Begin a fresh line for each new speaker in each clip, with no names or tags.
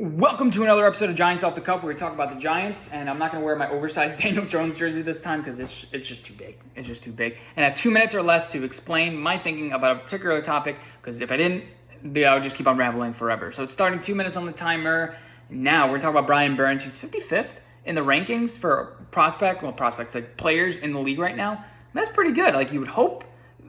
Welcome to another episode of Giants Off the Cup, where we talk about the Giants, and I'm not going to wear my oversized Daniel Jones jersey this time because it's just too big. It's just too big. And I have 2 minutes or less to explain my thinking about a particular topic, because if I didn't, I would just keep on rambling forever. So it's starting 2 minutes on the timer. Now we're talking about Brian Burns, who's 55th in the rankings for prospects, like players in the league right now. That's pretty good. Like, you would hope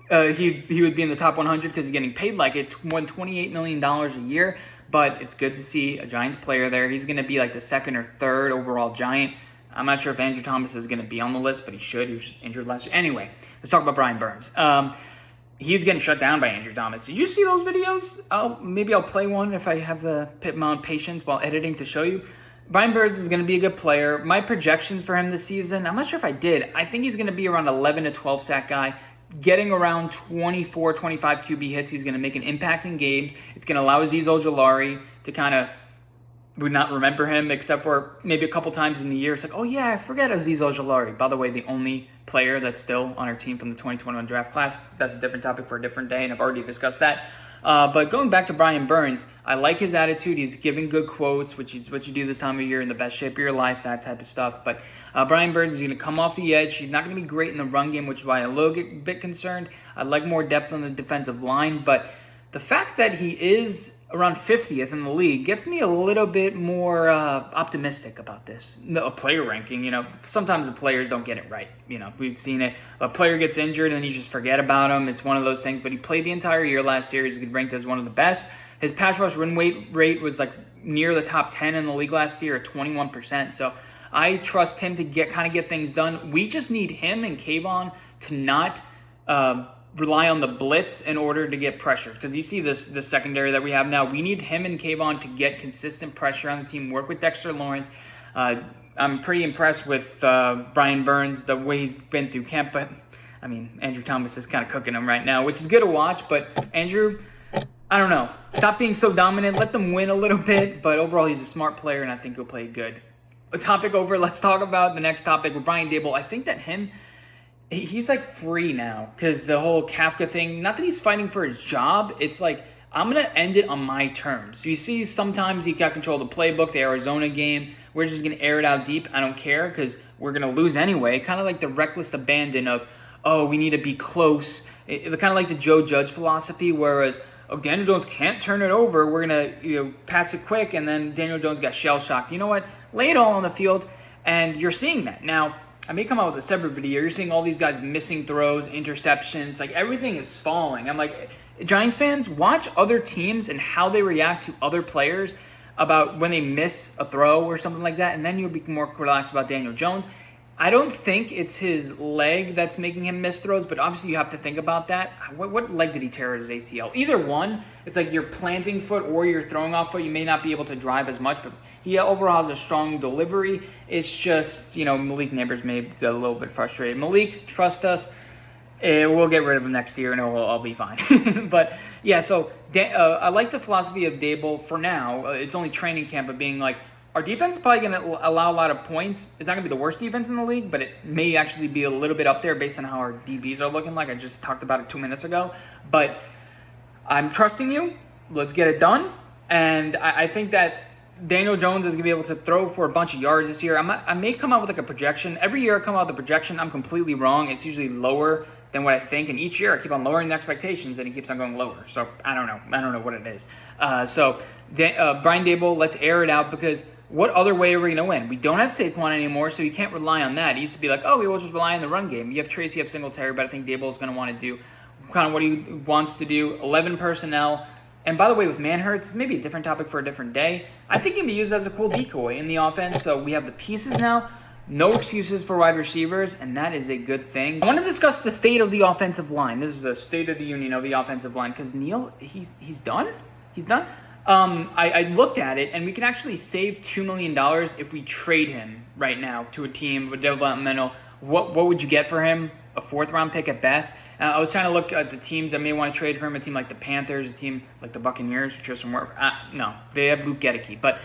he would be in the top 100 because he's getting paid like more than $28 million a year. But it's good to see a Giants player there. He's going to be like the second or third overall Giant. I'm not sure if Andrew Thomas is going to be on the list, but he should. He was just injured last year. Anyway, let's talk about Brian Burns. He's getting shut down by Andrew Thomas. Did you see those videos? Maybe I'll play one if I have the amount of patience while editing to show you. Brian Burns is going to be a good player. My projections for him this season, I'm not sure if I did. I think he's going to be around 11 to 12 sack guy. Getting around 24, 25 QB hits. He's going to make an impact in games. It's going to allow Azeez Ojulari to kind of, would not remember him except for maybe a couple times in the year. It's like, oh yeah, I forget Azeez Ojulari. By the way, the only player that's still on our team from the 2021 draft class. That's a different topic for a different day, and I've already discussed that. But going back to Brian Burns, I like his attitude. He's giving good quotes, which is what you do this time of year, in the best shape of your life, that type of stuff. But Brian Burns is going to come off the edge. He's not going to be great in the run game, which is why I'm a little bit concerned. I'd like more depth on the defensive line. But the fact that he is around 50th in the league gets me a little bit more optimistic about this. A player ranking, sometimes the players don't get it right. We've seen it. A player gets injured and then you just forget about him. It's one of those things. But he played the entire year last year. He's ranked as one of the best. His pass rush win rate was like near the top 10 in the league last year at 21%. So I trust him to get things done. We just need him and Kayvon to not rely on the blitz in order to get pressure, because you see this secondary that we have now. We need him and Kayvon to get consistent pressure on the team, work with Dexter Lawrence. I'm pretty impressed with Brian Burns, the way he's been through camp, but I mean, Andrew Thomas is kind of cooking him right now, which is good to watch. But Andrew, I don't know, stop being so dominant, let them win a little bit, but overall he's a smart player and I think he'll play good. A topic over, let's talk about the next topic with Brian Daboll. I think that he's like free now, because the whole Kafka thing, not that he's fighting for his job, it's like, I'm going to end it on my terms. So you see sometimes he got control of the playbook, the Arizona game, we're just going to air it out deep. I don't care because we're going to lose anyway. Kind of like the reckless abandon of, oh, we need to be close. Kind of like the Joe Judge philosophy, whereas, oh, Daniel Jones can't turn it over, we're going to pass it quick, and then Daniel Jones got shell-shocked. You know what? Lay it all on the field, and you're seeing that. Now, I may come out with a separate video. You're seeing all these guys missing throws, interceptions. Like, everything is falling. I'm like, Giants fans, watch other teams and how they react to other players about when they miss a throw or something like that, and then you'll be more relaxed about Daniel Jones. I don't think it's his leg that's making him miss throws, but obviously you have to think about that. What leg did he tear his ACL? Either one, it's like your planting foot or your throwing off foot. You may not be able to drive as much, but he overall has a strong delivery. It's just, Malik Neighbors may get a little bit frustrated. Malik, trust us, we'll get rid of him next year and it'll all be fine. But yeah, so I like the philosophy of Daboll for now. It's only training camp, of being like, our defense is probably going to allow a lot of points. It's not going to be the worst defense in the league, but it may actually be a little bit up there based on how our DBs are looking like. I just talked about it 2 minutes ago. But I'm trusting you. Let's get it done. And I think that Daniel Jones is going to be able to throw for a bunch of yards this year. I may come out with like a projection. Every year I come out with a projection. I'm completely wrong. It's usually lower than what I think. And each year I keep on lowering the expectations and it keeps on going lower. So I don't know. I don't know what it is. Brian Daboll, let's air it out, because what other way are we going to win? We don't have Saquon anymore, so you can't rely on that. It used to be like, oh, we will just rely on the run game. You have Tracy, you have Singletary, but I think Daboll is going to want to do kind of what he wants to do. 11 personnel. And by the way, with Manhurts, maybe a different topic for a different day. I think he can be used as a cool decoy in the offense. So we have the pieces now. No excuses for wide receivers, and that is a good thing. I want to discuss the state of the offensive line. This is a state of the union of the offensive line, because Neil, he's done. He's done. I looked at it, and we can actually save $2 million if we trade him right now to a team with developmental. What would you get for him? A 4th-round pick at best. I was trying to look at the teams that may want to trade for him. A team like the Panthers, a team like the Buccaneers, which are some work. No, they have Luke Gedeke, but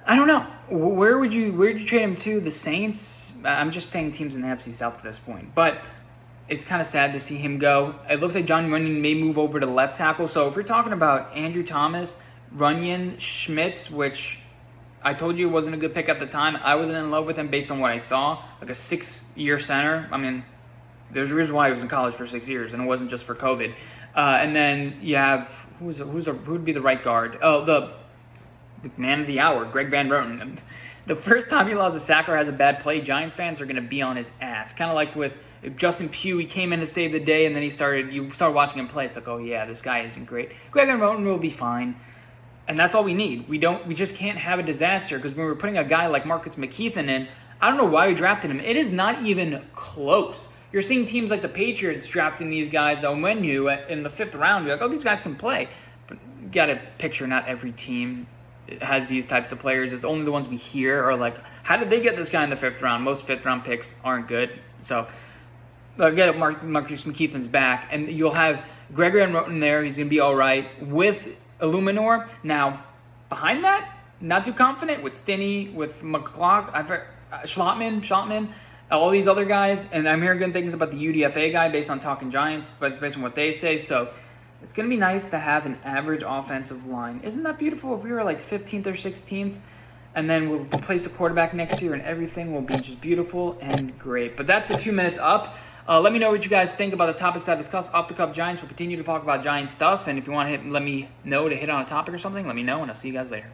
I don't know. Where would you trade him to? The Saints? I'm just saying teams in the NFC South at this point, but it's kind of sad to see him go. It looks like John Runyon may move over to left tackle. So if we're talking about Andrew Thomas Runyon, Schmitz, which I told you wasn't a good pick at the time. I wasn't in love with him based on what I saw, like a 6-year center. I mean, there's a reason why he was in college for 6 years, and it wasn't just for COVID. And then you have who would be the right guard? Oh, the man of the hour, Greg Van Roten. The first time he allows a sack or has a bad play, Giants fans are going to be on his ass. Kind of like with Justin Pugh, he came in to save the day, and then you started watching him play. It's like, oh yeah, this guy isn't great. Greg Van Roten will be fine, and that's all we need. We just can't have a disaster, because when we're putting a guy like Marcus McKeithen in, I don't know why we drafted him. It is not even close. You're seeing teams like the Patriots drafting these guys on menu in the 5th round. You're like, oh, these guys can play. But you got to picture not every team has these types of players. It's only the ones we hear are like, how did they get this guy in the 5th round? Most 5th round picks aren't good. So get it, Marcus McKeithen's back, and you'll have Greg Van Roten there. He's going to be all right with Illuminor. Now, behind that, not too confident with Stinney, with Schlottman, all these other guys. And I'm hearing good things about the UDFA guy based on Talking Giants, but based on what they say. So it's going to be nice to have an average offensive line. Isn't that beautiful if we were like 15th or 16th? And then we'll replace the quarterback next year and everything will be just beautiful and great. But that's the 2 minutes up. Let me know what you guys think about the topics I discussed. Off the Cup Giants. We'll continue to talk about Giants stuff. And if you want to let me know to hit on a topic or something, let me know, and I'll see you guys later.